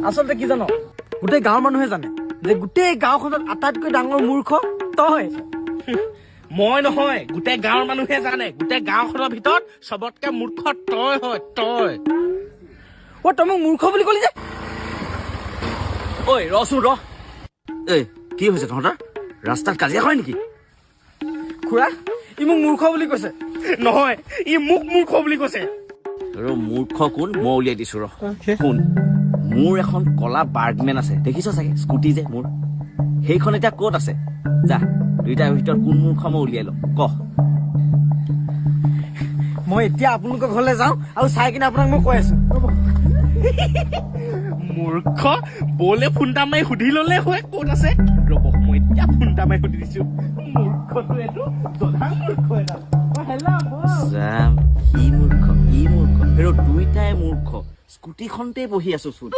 আচলতে কি জানো গোটেই গাঁৱৰ মানুহে জানে যে গোটেই গাঁওখনত আটাইতকৈ ডাঙৰ মূৰ্খ তই মই নহয় গোটেই গাঁৱৰ মানুহে জানে গোটেই গাঁওখনৰ ভিতৰত চবতকে মূৰ্খ তই হয় তই তই মোক মূৰ্খ বুলি ক'লি যে ঐ ৰচোন ৰ এই কি হৈছে তহঁতৰ ৰাস্তাত কাজিয়া হয় নেকি খুৰা ই মোক মূৰ্খ বুলি কৈছে নহয় ই মোক মূৰ্খ বুলি কৈছে আৰু মূৰ্খ কোন মই উলিয়াই দিছো ৰ শুন মোৰ এখন কলা বাৰ্গমেন আছে দেখিছ চাগে স্কুটি যে মোৰ সেইখন এতিয়া ক'ত আছে যা দুইটাৰ ভিতৰত কোন মূৰ্খ মই উলিয়াই ল ক মই এতিয়া আপোনালোকৰ ঘৰলৈ যাওঁ আৰু চাই কিনে আপোনাক মই কৈ আছো মূৰ্খ বলে ফোনটা মাৰি সুধি ললে হয় ক'ত আছে ৰ'ব মই এতিয়া ফোনটা মাৰি সুধি দিছো মূৰ্খটো এইটো জধা মূৰ্খ এটা যাম ই মূৰ্খ হেৰ দুইটাই মূৰ্খ স্কুটিখনতে বহি আছো চোন